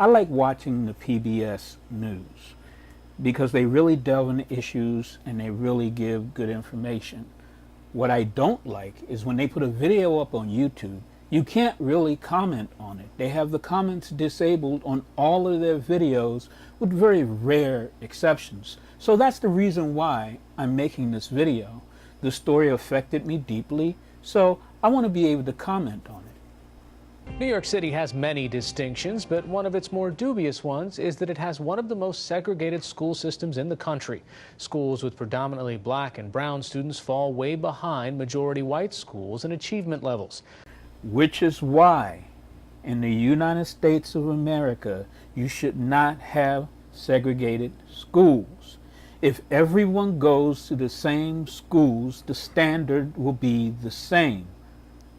I like watching the PBS News because they really delve into issues and they really give good information. What I don't like is when they put a video up on YouTube, you can't really comment on it. They have the comments disabled on all of their videos with very rare exceptions. So that's the reason why I'm making this video. The story affected me deeply, so I want to be able to comment on it. New York City has many distinctions, but one of its more dubious ones is that it has one of the most segregated school systems in the country. Schools with predominantly black and brown students fall way behind majority white schools in achievement levels. Which is why in the United States of America, you should not have segregated schools. If everyone goes to the same schools, the standard will be the same.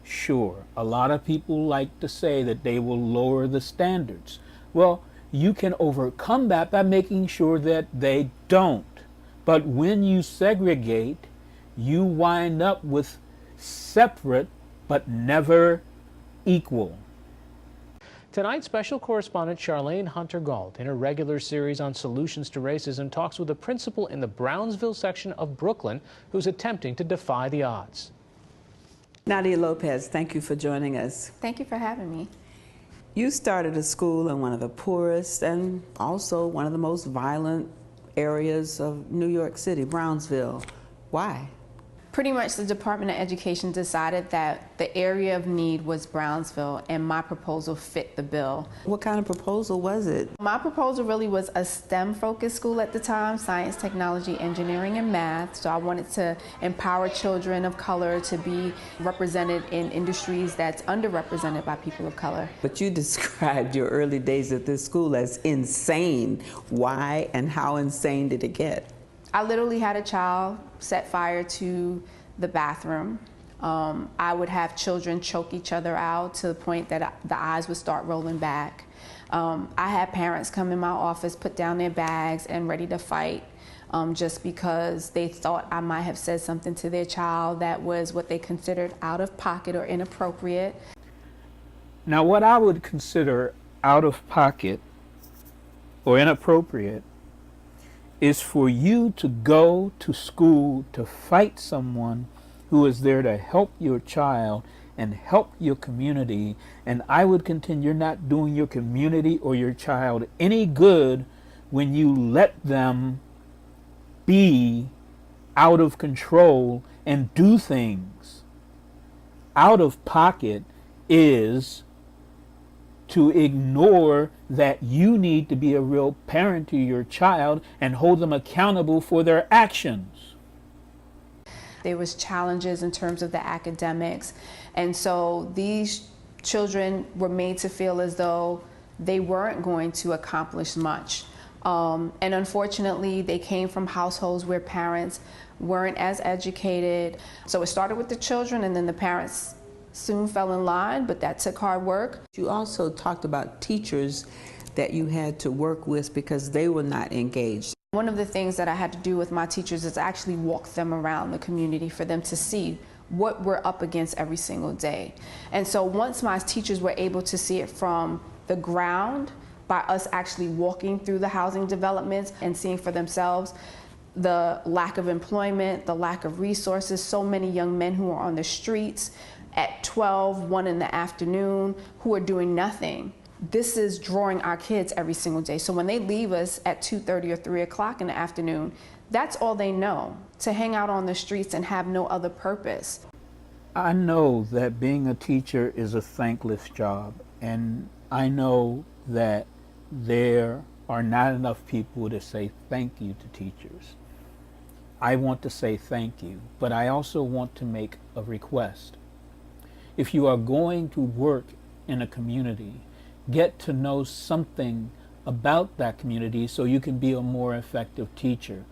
Sure, a lot of people like to say that they will lower the standards. Well, you can overcome that by making sure that they don't. But when you segregate, you wind up with separate but never equal. Tonight, special correspondent Charlene Hunter-Gault, in her regular series on solutions to racism, talks with a principal in the Brownsville section of Brooklyn who's attempting to defy the odds. Nadia Lopez, thank you for joining us. Thank you for having me. You started a school in one of the poorest and also one of the most violent areas of New York City, Brownsville. Why? Pretty much the Department of Education decided that the area of need was Brownsville, and my proposal fit the bill. What kind of proposal was it? My proposal really was a STEM-focused school at the time, science, technology, engineering, and math. So I wanted to empower children of color to be represented in industries that's underrepresented by people of color. But you described your early days at this school as insane. Why and how insane did it get? I literally had a child set fire to the bathroom. I would have children choke each other out to the point that the eyes would start rolling back. I had parents come in my office, put down their bags and ready to fight just because they thought I might have said something to their child that was what they considered out of pocket or inappropriate. Now, what I would consider out of pocket or inappropriate is for you to go to school to fight someone who is there to help your child and help your community. And I would contend you're not doing your community or your child any good when you let them be out of control and do things. Out of pocket is to ignore that you need to be a real parent to your child and hold them accountable for their actions. There was challenges in terms of the academics, and so these children were made to feel as though they weren't going to accomplish much. And unfortunately, they came from households where parents weren't as educated. So it started with the children, and then the parents soon fell in line, but that took hard work. You also talked about teachers that you had to work with because they were not engaged. One of the things that I had to do with my teachers is actually walk them around the community for them to see what we're up against every single day. And so once my teachers were able to see it from the ground, by us actually walking through the housing developments and seeing for themselves the lack of employment, the lack of resources, so many young men who are on the streets at 12, 1 in the afternoon, who are doing nothing. This is drawing our kids every single day. So when they leave us at 2:30 or 3 o'clock in the afternoon, that's all they know, to hang out on the streets and have no other purpose. I know that being a teacher is a thankless job, and I know that there are not enough people to say thank you to teachers. I want to say thank you, but I also want to make a request. If you are going to work in a community, get to know something about that community so you can be a more effective teacher.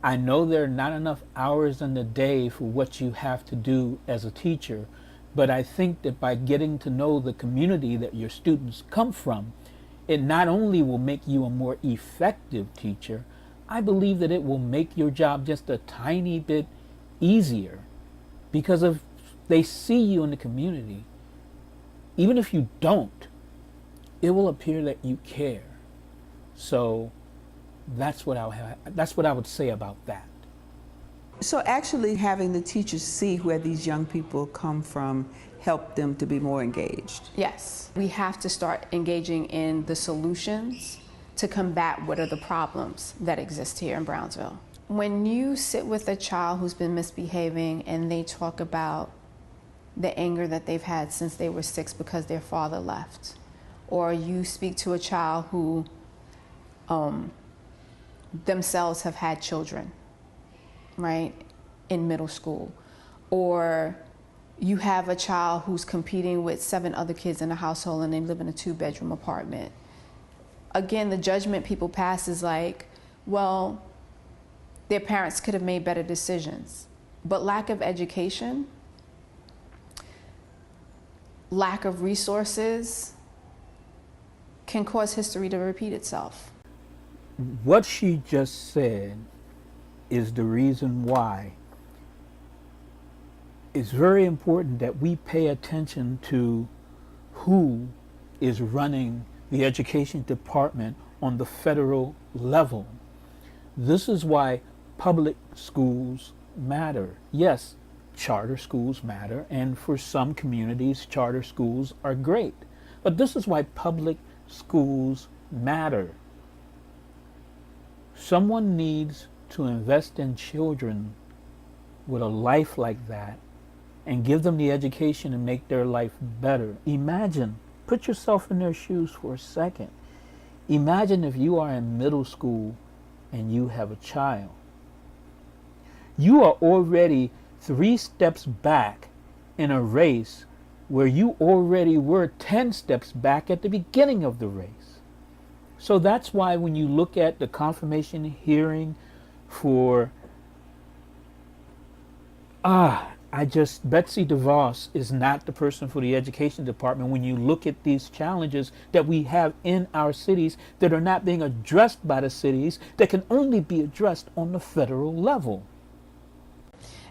I know there are not enough hours in the day for what you have to do as a teacher, but I think that by getting to know the community that your students come from, it not only will make you a more effective teacher, I believe that it will make your job just a tiny bit easier because of they see you in the community. Even if you don't, it will appear that you care. So that's what I would say about that. So actually having the teachers see where these young people come from help them to be more engaged. Yes, we have to start engaging in the solutions to combat what are the problems that exist here in Brownsville. When you sit with a child who's been misbehaving and they talk about the anger that they've had since they were 6 because their father left, or you speak to a child who themselves have had children, right, in middle school, or you have a child who's competing with 7 other kids in a household and they live in a 2-bedroom apartment. Again, the judgment people pass is like, well, their parents could have made better decisions. But lack of education, lack of resources can cause history to repeat itself. What she just said is the reason why it's very important that we pay attention to who is running the education department on the federal level. This is why public schools matter. Yes, charter schools matter, and for some communities, charter schools are great. But this is why public schools matter. Someone needs to invest in children with a life like that and give them the education to make their life better. Imagine, put yourself in their shoes for a second. Imagine if you are in middle school and you have a child. You are already 3 steps back in a race where you already were 10 steps back at the beginning of the race. So that's why when you look at the confirmation hearing for Betsy DeVos is not the person for the education department when you look at these challenges that we have in our cities that are not being addressed by the cities, that can only be addressed on the federal level.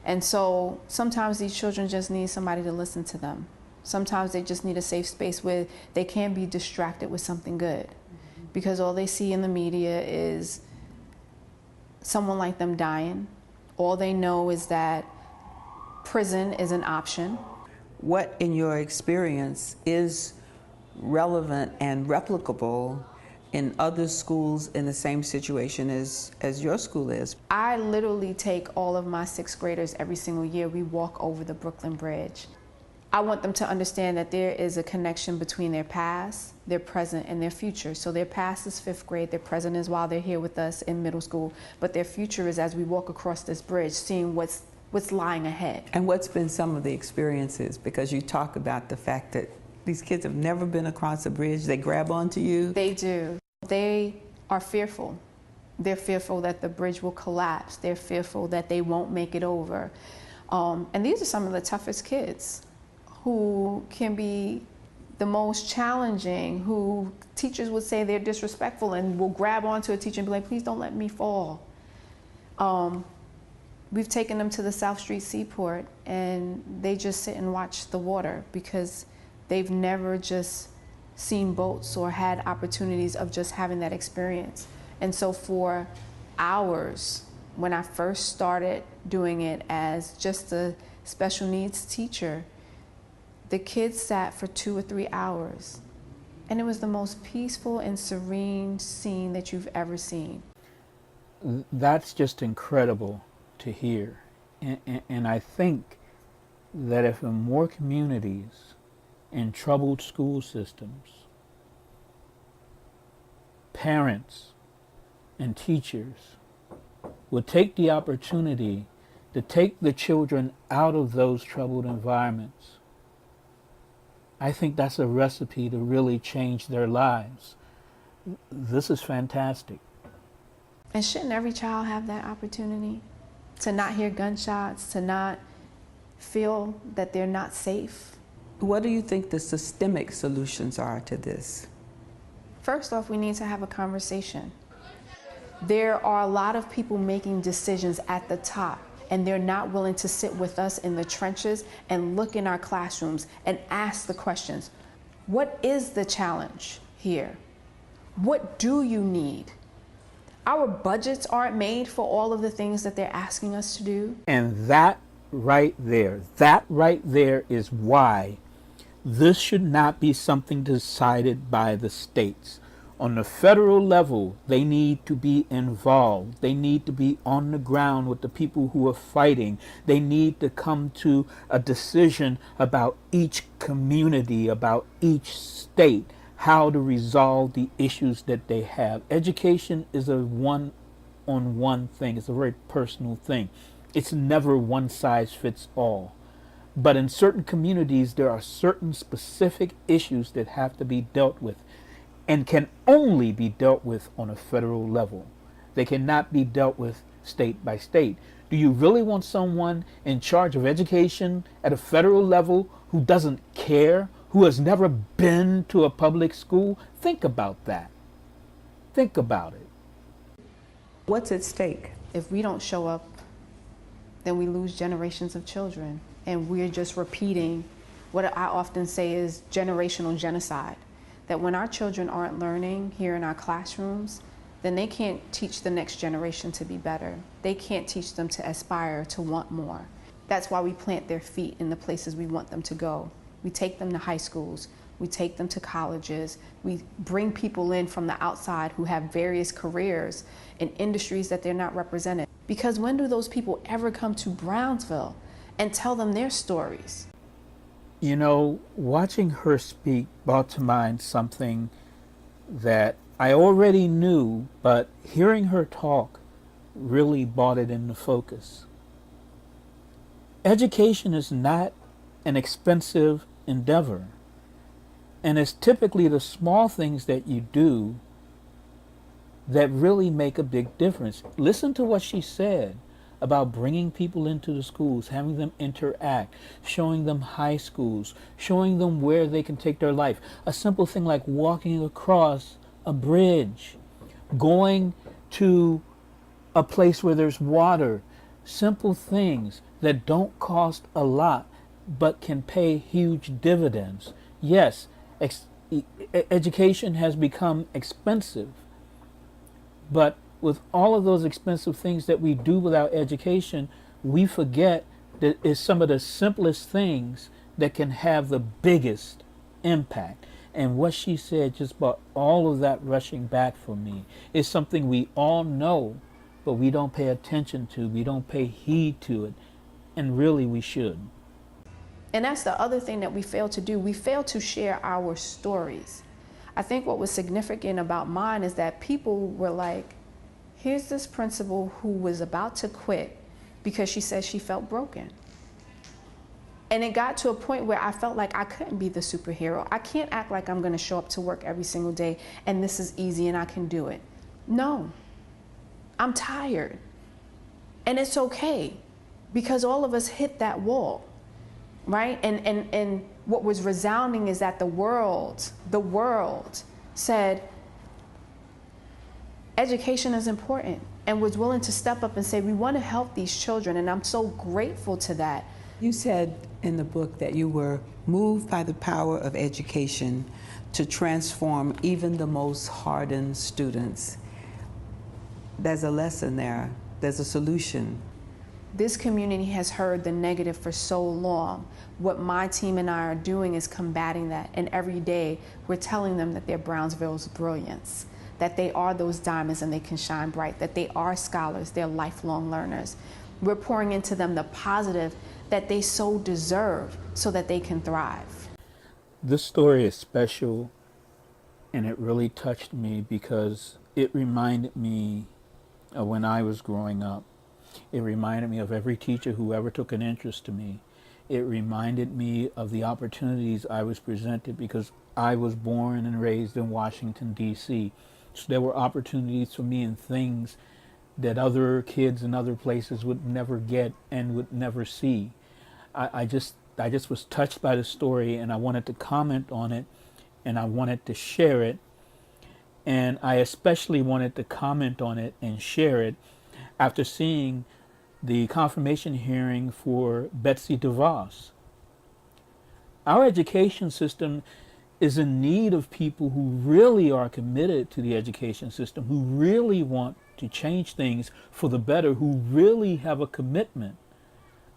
And so sometimes these children just need somebody to listen to them. Sometimes they just need a safe space where they can be distracted with something good, because all they see in the media is someone like them dying. All they know is that prison is an option. What in your experience is relevant and replicable in other schools in the same situation as your school is? I literally take all of my 6th graders every single year. We walk over the Brooklyn Bridge. I want them to understand that there is a connection between their past, their present, and their future. So their past is 5th grade, their present is while they're here with us in middle school, but their future is as we walk across this bridge, seeing what's lying ahead. And what's been some of the experiences? Because you talk about the fact that these kids have never been across a bridge. They grab onto you. They do. They are fearful. They're fearful that the bridge will collapse. They're fearful that they won't make it over. And these are some of the toughest kids who can be the most challenging, who teachers would say they're disrespectful and will grab onto a teacher and be like, please don't let me fall. We've taken them to the South Street Seaport and they just sit and watch the water because they've never just seen boats or had opportunities of just having that experience. And so for hours, when I first started doing it as just a special needs teacher, the kids sat for 2 or 3 hours, and it was the most peaceful and serene scene that you've ever seen. That's just incredible to hear. And I think that if in more communities in troubled school systems, parents and teachers would take the opportunity to take the children out of those troubled environments, I think that's a recipe to really change their lives. This is fantastic. And shouldn't every child have that opportunity to not hear gunshots, to not feel that they're not safe? What do you think the systemic solutions are to this? First off, we need to have a conversation. There are a lot of people making decisions at the top, and they're not willing to sit with us in the trenches and look in our classrooms and ask the questions. What is the challenge here? What do you need? Our budgets aren't made for all of the things that they're asking us to do. And that right there is why this should not be something decided by the states. On the federal level, they need to be involved. They need to be on the ground with the people who are fighting. They need to come to a decision about each community, about each state, how to resolve the issues that they have. Education is a one-on-one thing. It's a very personal thing. It's never one size fits all. But in certain communities, there are certain specific issues that have to be dealt with and can only be dealt with on a federal level. They cannot be dealt with state by state. Do you really want someone in charge of education at a federal level who doesn't care, who has never been to a public school? Think about that. Think about it. What's at stake? If we don't show up, then we lose generations of children. And we're just repeating what I often say is generational genocide. That when our children aren't learning here in our classrooms, then they can't teach the next generation to be better. They can't teach them to aspire, to want more. That's why we plant their feet in the places we want them to go. We take them to high schools. We take them to colleges. We bring people in from the outside who have various careers in industries that they're not represented. Because when do those people ever come to Brownsville and tell them their stories? You know, watching her speak brought to mind something that I already knew, but hearing her talk really brought it into focus. Education is not an expensive endeavor, and it's typically the small things that you do that really make a big difference. Listen to what she said about bringing people into the schools, having them interact, showing them high schools, showing them where they can take their life. A simple thing like walking across a bridge, going to a place where there's water. Simple things that don't cost a lot but can pay huge dividends. Yes, education has become expensive, but with all of those expensive things that we do without education, we forget that it's some of the simplest things that can have the biggest impact. And what she said just brought all of that rushing back for me. It's something we all know, but we don't pay attention to, we don't pay heed to it, and really we should. And that's the other thing that we fail to do. We fail to share our stories. I think what was significant about mine is that people were like, here's this principal who was about to quit because she said she felt broken. And it got to a point where I felt like I couldn't be the superhero. I can't act like I'm going to show up to work every single day and this is easy and I can do it. No, I'm tired. And it's okay because all of us hit that wall, right? And what was resounding is that the world said, education is important, and was willing to step up and say, we want to help these children, and I'm so grateful to that. You said in the book that you were moved by the power of education to transform even the most hardened students. There's a lesson there. There's a solution. This community has heard the negative for so long. What my team and I are doing is combating that, and every day we're telling them that they're Brownsville's brilliance, that they are those diamonds and they can shine bright, that they are scholars, they're lifelong learners. We're pouring into them the positive that they so deserve so that they can thrive. This story is special, and it really touched me because it reminded me of when I was growing up. It reminded me of every teacher who ever took an interest to me. It reminded me of the opportunities I was presented because I was born and raised in Washington, D.C. So there were opportunities for me and things that other kids in other places would never get and would never see. I just was touched by the story, and I wanted to comment on it, and I wanted to share it. And I especially wanted to comment on it and share it after seeing the confirmation hearing for Betsy DeVos. Our education system is in need of people who really are committed to the education system, who really want to change things for the better, who really have a commitment.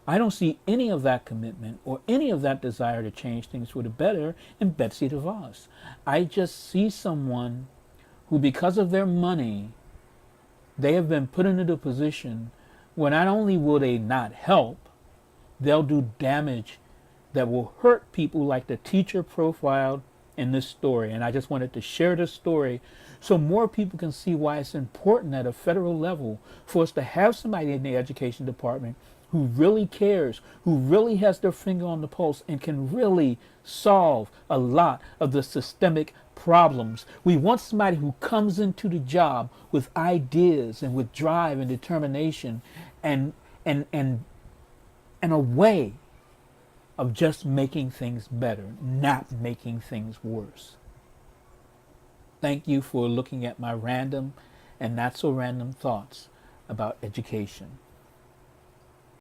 I don't see any of that commitment or any of that desire to change things for the better in Betsy DeVos. I just see someone who, because of their money, they have been put into a position where not only will they not help, they'll do damage that will hurt people like the teacher profiled in this story. And I just wanted to share this story so more people can see why it's important at a federal level for us to have somebody in the education department who really cares, who really has their finger on the pulse and can really solve a lot of the systemic problems. We want somebody who comes into the job with ideas and with drive and determination and a way of just making things better, not making things worse. Thank you for looking at my random and not so random thoughts about education.